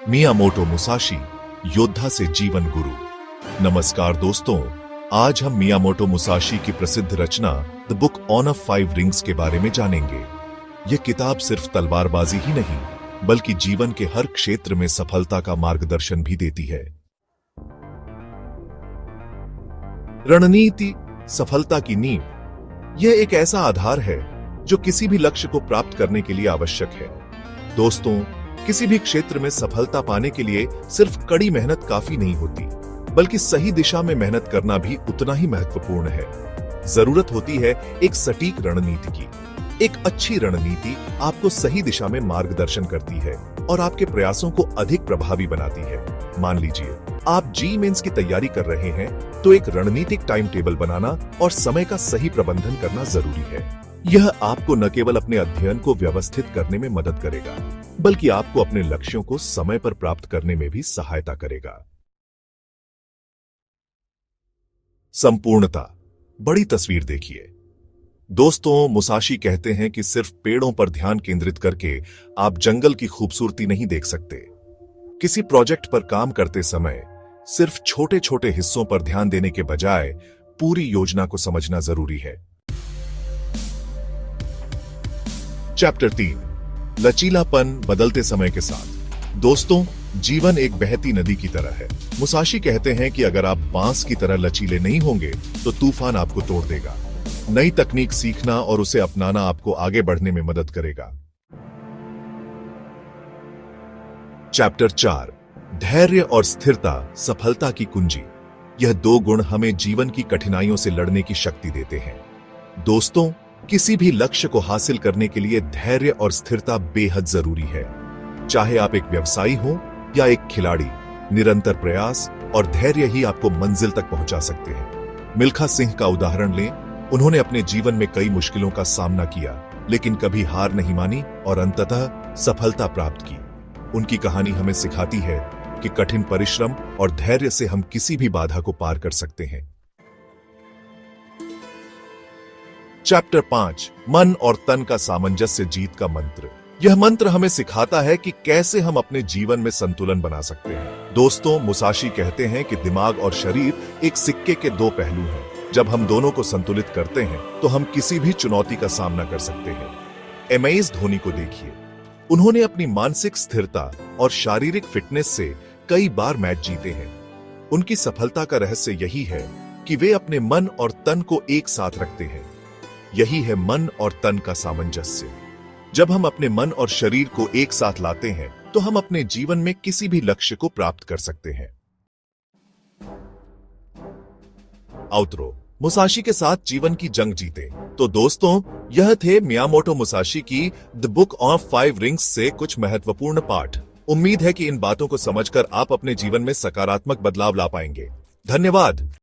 Miyamoto Musashi, योद्धा से जीवन गुरु। नमस्कार दोस्तों, आज हम मियामोटो मुसाशी की प्रसिद्ध रचना the book on of 5 rings के बारे में जानेंगे। यह किताब सिर्फ तलवारबाजी ही नहीं, बल्कि जीवन के हर क्षेत्र में सफलता का मार्गदर्शन भी देती है। रणनीति सफलता की नींव। यह एक ऐसा आधार है जो किसी भी लक्ष्य को प्राप्त करने के लिए आवश्यक है। दोस्तों, किसी भी क्षेत्र में सफलता पाने के लिए सिर्फ कड़ी मेहनत काफी नहीं होती, बल्कि सही दिशा में मेहनत करना भी उतना ही महत्वपूर्ण है। जरूरत होती है एक सटीक रणनीति की। एक अच्छी रणनीति आपको सही दिशा में मार्गदर्शन करती है और आपके प्रयासों को अधिक प्रभावी बनाती है। मान लीजिए आप जी मेंस की तैयारी कर रहे हैं, तो एक रणनीतिक टाइम टेबल बनाना और समय का सही प्रबंधन करना जरूरी है। यह आपको न केवल अपने अध्ययन को व्यवस्थित करने में मदद करेगा, बल्कि आपको अपने लक्ष्यों को समय पर प्राप्त करने में भी सहायता करेगा। संपूर्णता। बड़ी तस्वीर देखिए। दोस्तों, मुसाशी कहते हैं कि सिर्फ पेड़ों पर ध्यान केंद्रित करके आप जंगल की खूबसूरती नहीं देख सकते। किसी प्रोजेक्ट पर काम करते समय सिर्फ छोटे छोटे हिस्सों पर ध्यान देने के बजाय पूरी योजना को समझना जरूरी है। चैप्टर 3, लचीलापन बदलते समय के साथ। दोस्तों, जीवन एक बहती नदी की तरह है। मुसाशी कहते हैं कि अगर आप बांस की तरह लचीले नहीं होंगे तो तूफान आपको तोड़ देगा। नई तकनीक सीखना और उसे अपनाना आपको आगे बढ़ने में मदद करेगा। चैप्टर 4, धैर्य और स्थिरता सफलता की कुंजी। यह 2 गुण हमें जीवन की कठिनाइयों से लड़ने की शक्ति देते हैं। दोस्तों, किसी भी लक्ष्य को हासिल करने के लिए धैर्य और स्थिरता बेहद जरूरी है। चाहे आप एक व्यवसायी हो या एक खिलाड़ी, निरंतर प्रयास और धैर्य ही आपको मंजिल तक पहुंचा सकते हैं। मिल्खा सिंह का उदाहरण लें। उन्होंने अपने जीवन में कई मुश्किलों का सामना किया, लेकिन कभी हार नहीं मानी और अंततः सफलता प्राप्त की। उनकी कहानी हमें सिखाती है कि कठिन परिश्रम और धैर्य से हम किसी भी बाधा को पार कर सकते हैं। चैप्टर 5, मन और तन का सामंजस्य जीत का मंत्र। यह मंत्र हमें सिखाता है कि कैसे हम अपने जीवन में संतुलन बना सकते हैं। दोस्तों, मुसाशी कहते हैं कि दिमाग और शरीर एक सिक्के के 2 पहलू हैं। जब हम दोनों को संतुलित करते हैं तो हम किसी भी चुनौती का सामना कर सकते हैं। एमएस धोनी को देखिए। उन्होंने अपनी मानसिक स्थिरता और शारीरिक फिटनेस से कई बार मैच जीते हैं। उनकी सफलता का रहस्य यही है कि वे अपने मन और तन को एक साथ रखते हैं। यही है मन और तन का सामंजस्य। जब हम अपने मन और शरीर को एक साथ लाते हैं तो हम अपने जीवन में किसी भी लक्ष्य को प्राप्त कर सकते हैं। आउटरो। मुसाशी के साथ जीवन की जंग जीते। तो दोस्तों, यह थे मियामोटो मुसाशी की द बुक ऑफ 5 रिंग्स से कुछ महत्वपूर्ण पाठ। उम्मीद है कि इन बातों को समझकर आप अपने जीवन में सकारात्मक बदलाव ला पाएंगे। धन्यवाद।